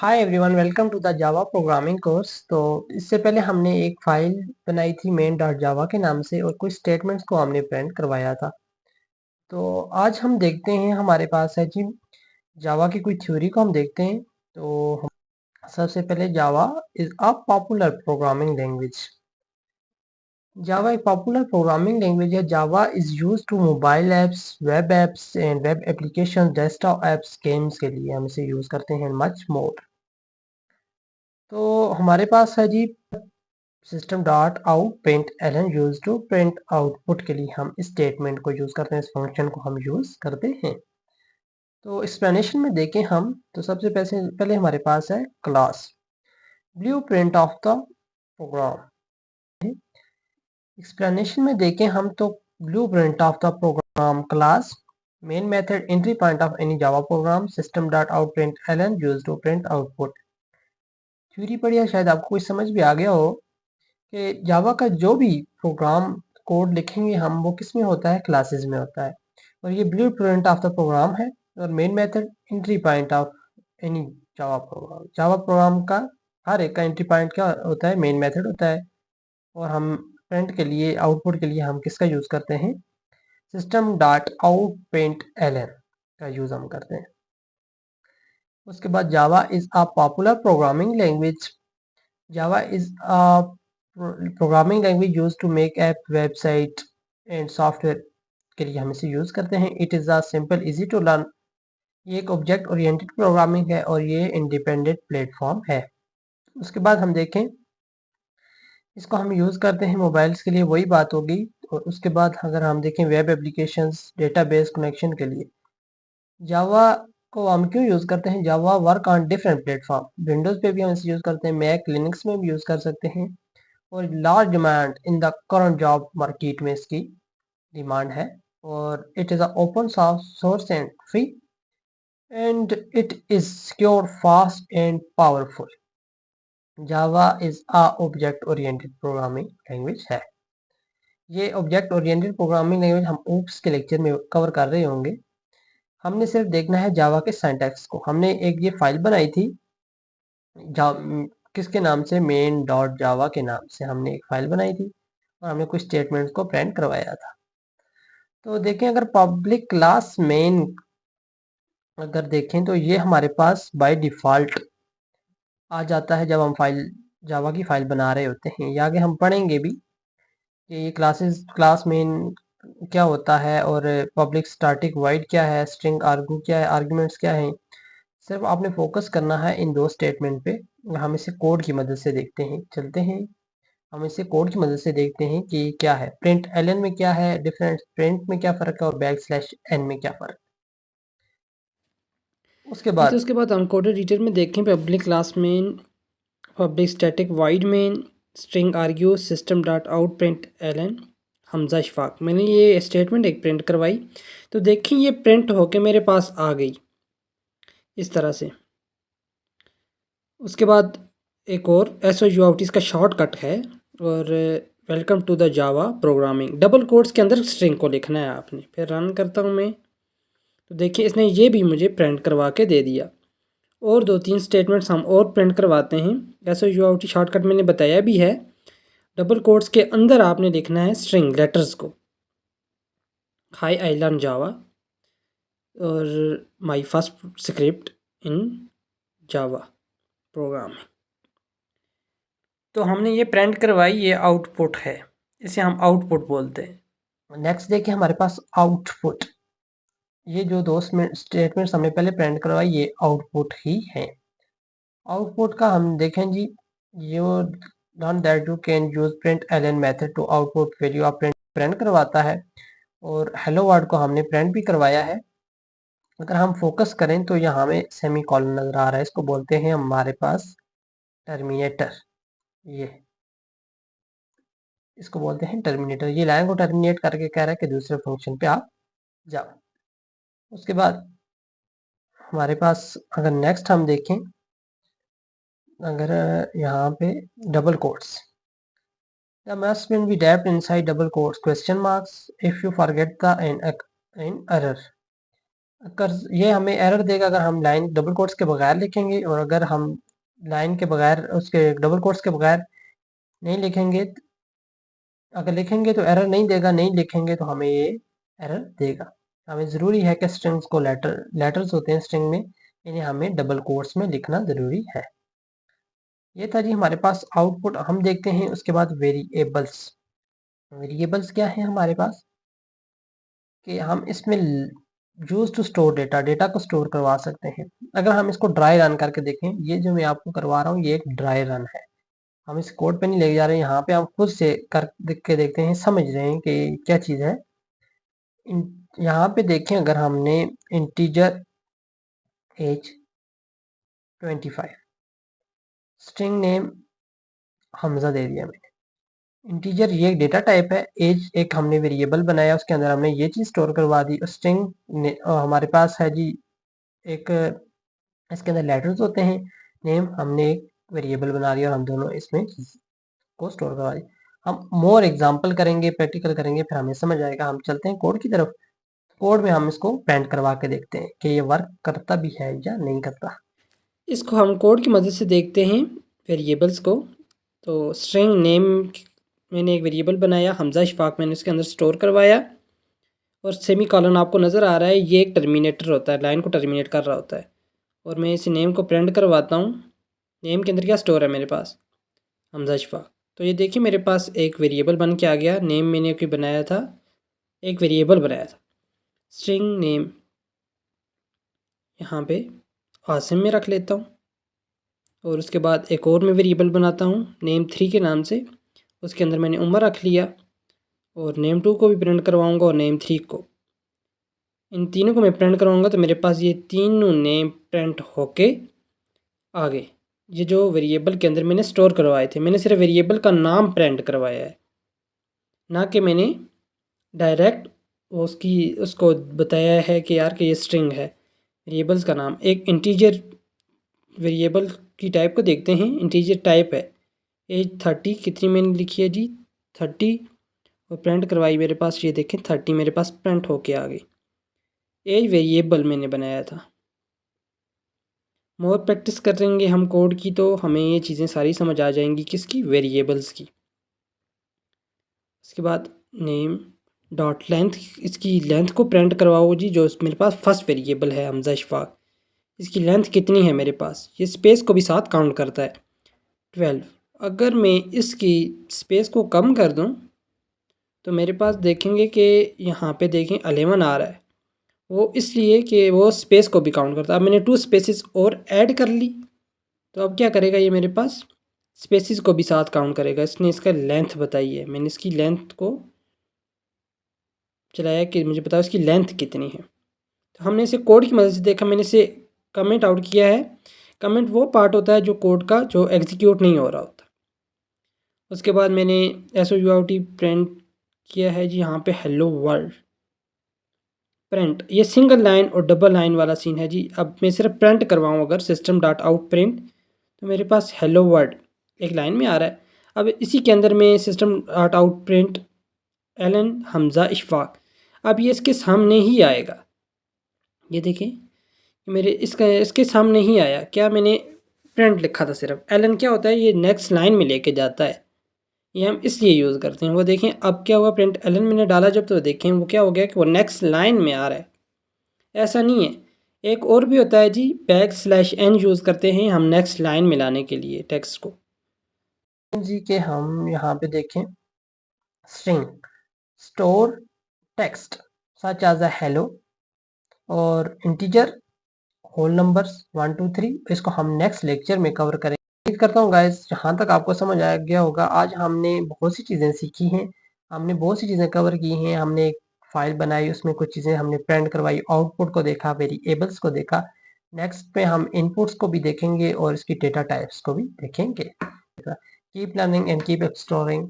Hi everyone, welcome to the Java programming course. तो इससे पहले हमने एक फाइल बनाई थी मेन डॉट जावा के नाम से और कुछ स्टेटमेंट्स को हमने प्रिंट करवाया था। तो आज हम देखते हैं, हमारे पास है जी जावा की कोई थ्योरी को हम देखते हैं। तो सबसे पहले Java is a popular programming language. Java एक पॉपुलर प्रोग्रामिंग लैंग्वेज है। Java is use to mobile apps and web application, desktop apps, games के लिए हम इसे यूज करते हैं, मच मोर। तो हमारे पास है जी system dot out print ln use to print output के लिए हम इस स्टेटमेंट को यूज करते हैं, इस फंक्शन को हम यूज करते हैं। तो एक्सप्लेनेशन में देखें हम, तो सबसे पहले हमारे पास है class blueprint of the program. Explanation में देखें हम, तो blueprint of the program class main method entry point of any Java program system dot out print ln use to print output. Theory पढ़ी है, शायद आपको कुछ समझ भी आ गया हो कि जावा का जो भी प्रोग्राम कोड लिखेंगे हम, वो किस में होता है, क्लासेस में होता है। और ये blueprint of the program है और main method entry point of any Java program. Java program का हर एक का एंट्री पॉइंट क्या होता है, मेन मेथड होता है। और हम प्रिंट के लिए, आउटपुट के लिए हम किसका यूज करते हैं, system dot out print ln का यूज हम करते हैं। उसके बाद Java is a popular programming language. Java is a programming language use to make app, website and software के लिए हम इसे यूज करते हैं। It is a simple easy to learn. ये एक ऑब्जेक्ट ओरिएंटेड प्रोग्रामिंग है और ये इंडिपेंडेंट प्लेटफॉर्म है। उसके बाद हम देखें, इसको हम यूज करते हैं मोबाइल्स के लिए, वही बात होगी। और उसके बाद अगर हम देखें वेब एप्लीकेशंस, डेटाबेस कनेक्शन के लिए जावा को हम क्यों यूज करते हैं। Java work on different platform, Windows पे भी हम इसे यूज करते हैं, मैक लिनक्स में भी यूज कर सकते हैं। और large demand in the current job market में इसकी डिमांड है। और it is a open source and free and it is secure, fast and powerful. Java is a object oriented programming language है। ये ऑब्जेक्ट ओरिएंटेड प्रोग्रामिंग लैंग्वेज हम oops के lecture में cover कर रहे होंगे। हमने सिर्फ देखना है जावा के सिंटैक्स को। हमने एक ये फाइल बनाई थी किसके नाम से, मेन डॉट जावा के नाम से हमने एक फाइल बनाई थी और हमने कुछ स्टेटमेंट्स को प्रिंट करवाया था। तो देखें, अगर पब्लिक क्लास मेन अगर देखें तो ये हमारे पास बाय डिफ़ॉल्ट आ जाता है जब हम फाइल जावा की फाइल बना रहे होते हैं। या आगे हम पढ़ेंगे भी कि ये क्लास मेन क्या होता है और पब्लिक स्टैटिक वाइड क्या है, स्ट्रिंग आर्गू क्या है, आर्गुमेंट्स क्या है। सिर्फ आपने फोकस करना है इन दो स्टेटमेंट पे। हम इसे कोड की मदद से देखते हैं, चलते हैं। हम इसे कोड की मदद से देखते हैं कि क्या है, प्रिंट एलन में क्या है डिफरेंस, प्रिंट में क्या फ़र्क है और बैक स्लैश एन में क्या फ़र्क। उसके जी, तो बाद उसके बाद हम कोड एडिटर में देखें public class main, public static void main, string args, system dot out print ln, Hamza Ishfaq. मैंने ये स्टेटमेंट एक प्रिंट करवाई, तो देखिए ये प्रिंट होके मेरे पास आ गई इस तरह से। उसके बाद एक और SOUT इसका शॉर्टकट है। और welcome to the Java programming, double quotes के अंदर स्ट्रिंग को लिखना है आपने। फिर रन करता हूँ मैं, तो देखिए इसने ये भी मुझे प्रिंट करवा के दे दिया। और 2-3 स्टेटमेंट्स हम और प्रिंट करवाते हैं। SOUT शॉर्टकट मैंने बताया भी है। डबल कोट्स के अंदर आपने लिखना है स्ट्रिंग लेटर्स को, हाई आई लर्न जावा और my first script in Java program. तो हमने ये प्रिंट करवाई, ये आउटपुट है, इसे हम आउटपुट बोलते हैं। नेक्स्ट देखिए हमारे पास आउटपुट। ये जो दो स्टेटमेंट्स हमने पहले प्रिंट करवाई, ये आउटपुट ही है। आउटपुट का हम देखें जी, you known that you can use print ln method to output value. आप प्रिंट करवाता है और हेलो वर्ड को हमने प्रिंट भी करवाया है। अगर हम फोकस करें तो यहाँ हमें सेमी कॉलन नजर आ रहा है, इसको बोलते हैं हमारे पास टर्मिनेटर। ये इसको बोलते हैं टर्मिनेटर। ये लाइन को टर्मिनेट करके कह रहा है कि दूसरे फंक्शन पे आप जाओ। उसके बाद हमारे पास अगर नेक्स्ट हम देखें, अगर यहाँ पे double quotes, the must will be tapped inside double quotes question marks if you forget the in error। अगर ये हमें एरर देगा अगर हम लाइन डबल कोट्स के बगैर लिखेंगे, और अगर हम लाइन के बगैर उसके डबल कोट्स के बगैर नहीं लिखेंगे, अगर लिखेंगे तो एरर नहीं देगा, नहीं लिखेंगे तो हमें ये एरर देगा। हमें ज़रूरी है कि स्ट्रिंग्स को लेटर्स होते हैं स्ट्रिंग में, इन्हें हमें डबल कोट्स में लिखना ज़रूरी है। ये था जी हमारे पास आउटपुट। हम देखते हैं उसके बाद वेरिएबल्स। वेरिएबल्स क्या है हमारे पास कि हम इसमें यूज टू स्टोर डेटा को स्टोर करवा सकते हैं। अगर हम इसको ड्राई रन करके देखें, ये जो मैं आपको करवा रहा हूँ ये एक ड्राई रन है, हम इस कोड पे नहीं ले जा रहे हैं, यहाँ पे हम खुद से कर के देखते हैं, समझ रहे हैं कि क्या चीज़ है। यहाँ पे देखें, अगर हमने integer as 25, string name Hamza दे दिया मैंने, इंटीजर ये एक डेटा टाइप है, एज एक हमने वेरिएबल बनाया, उसके अंदर हमने ये चीज़ स्टोर करवा दी। स्ट्रिंग हमारे पास है जी एक, इसके अंदर लेटर्स होते हैं, नेम हमने एक वेरिएबल बना दिया और हम दोनों इसमें को स्टोर करवा दिया। हम मोर एग्जांपल करेंगे, प्रैक्टिकल करेंगे, फिर हमें समझ आएगा। हम चलते हैं कोड की तरफ। कोड में हम इसको प्रिंट करवा के देखते हैं कि ये वर्क करता भी है या नहीं करता। इसको हम कोड की मदद से देखते हैं वेरिएबल्स को। तो स्ट्रिंग नेम मैंने एक वेरिएबल बनाया, हमजा इशफाक मैंने उसके अंदर स्टोर करवाया, और सेमी कॉलन आपको नज़र आ रहा है, ये एक टर्मिनेटर होता है, लाइन को टर्मिनेट कर रहा होता है। और मैं इस नेम को प्रिंट करवाता हूँ। नेम के अंदर क्या स्टोर है मेरे पास, हमजा इशफाक। तो ये देखिए मेरे पास एक वेरिएबल बन के आ गया। नेम मैंने कोई बनाया था, एक वेरिएबल बनाया था, स्ट्रिंग नेम यहाँ पे आसिम में रख लेता हूँ। और उसके बाद एक और मैं वेरिएबल बनाता हूँ नेम 3 के नाम से, उसके अंदर मैंने उमर रख लिया, और नेम 2 को भी प्रिंट करवाऊँगा और नेम 3 को, इन तीनों को मैं प्रिंट करवाऊँगा। तो मेरे पास ये तीनों नेम प्रिंट होके आ गए। ये जो वेरिएबल के अंदर मैंने स्टोर करवाए थे, मैंने सिर्फ वेरिएबल का नाम प्रिंट करवाया है, ना कि मैंने डायरेक्ट उसको बताया है कि यार कि ये स्ट्रिंग है। वेरिएबल्स का नाम एक इंटीजर वेरिएबल की टाइप को देखते हैं, इंटीजर टाइप है। एज 30 कितनी मैंने लिखी है जी, 30, और प्रिंट करवाई मेरे पास, ये देखें 30 मेरे पास प्रिंट होके आ गई। एज वेरिएबल मैंने बनाया था। मोर प्रैक्टिस करेंगे हम कोड की तो हमें ये चीज़ें सारी समझ आ जाएंगी, किसकी, वेरिएबल्स की। उसके बाद नेम डॉट लेंथ, इसकी लेंथ को प्रिंट करवाओ जी, जो मेरे पास फर्स्ट वेरिएबल है हमजा इशफाक, इसकी लेंथ कितनी है मेरे पास, ये स्पेस को भी साथ काउंट करता है 12। अगर मैं इसकी स्पेस को कम कर दूं तो मेरे पास देखेंगे कि यहाँ पे देखें 11 आ रहा है, वो इसलिए कि वो स्पेस को भी काउंट करता है। अब मैंने 2 स्पेसिस और ऐड कर ली, तो अब क्या करेगा ये मेरे पास स्पेसिस को भी साथ काउंट करेगा। इसने इसका लेंथ बताई है, मैंने इसकी लेंथ को चलाया कि मुझे बताओ इसकी लेंथ कितनी है। तो हमने इसे कोड की मदद से देखा, मैंने इसे कमेंट आउट किया है। कमेंट वो पार्ट होता है जो कोड का जो एग्जीक्यूट नहीं हो रहा होता। उसके बाद मैंने SOUT प्रिंट किया है जी, यहाँ पे हेलो वर्ल्ड प्रिंट, ये सिंगल लाइन और डबल लाइन वाला सीन है जी। अब मैं सिर्फ प्रिंट करवाऊँ अगर सिस्टम डॉट आउट प्रिंट, तो मेरे पास हेलो वर्ल्ड एक लाइन में आ रहा है। अब इसी के अंदर में system dot out print ln Hamza Ishfaq, अब ये इसके सामने ही आएगा। ये देखें मेरे इसके सामने ही आया, क्या मैंने प्रिंट लिखा था सिर्फ। एलन क्या होता है, ये नेक्स्ट लाइन में लेके जाता है, ये हम इसलिए यूज़ करते हैं। वो देखें अब क्या हुआ, प्रिंट एलन मैंने डाला जब, तो देखें वो क्या हो गया कि वो नेक्स्ट लाइन में आ रहा है। ऐसा नहीं है, एक और भी होता है जी, \n यूज़ करते हैं हम नेक्स्ट लाइन में लाने के लिए टेक्स्ट को। जी के हम यहाँ पे देखें string store text such as a hello और इंटीजर होल नंबर्स 1 2 3, इसको हम नेक्स्ट लेक्चर में कवर करेंगे। उम्मीद करता हूँ गाइस यहाँ तक आपको समझ आ गया होगा। आज हमने बहुत सी चीज़ें सीखी हैं, हमने बहुत सी चीज़ें कवर की हैं। हमने एक फाइल बनाई, उसमें कुछ चीज़ें हमने प्रिंट करवाई, आउटपुट को देखा, वेरिएबल्स को देखा। नेक्स्ट पे हम इनपुट्स को भी देखेंगे और इसकी डेटा टाइप्स को भी देखेंगे। Keep learning and keep exploring.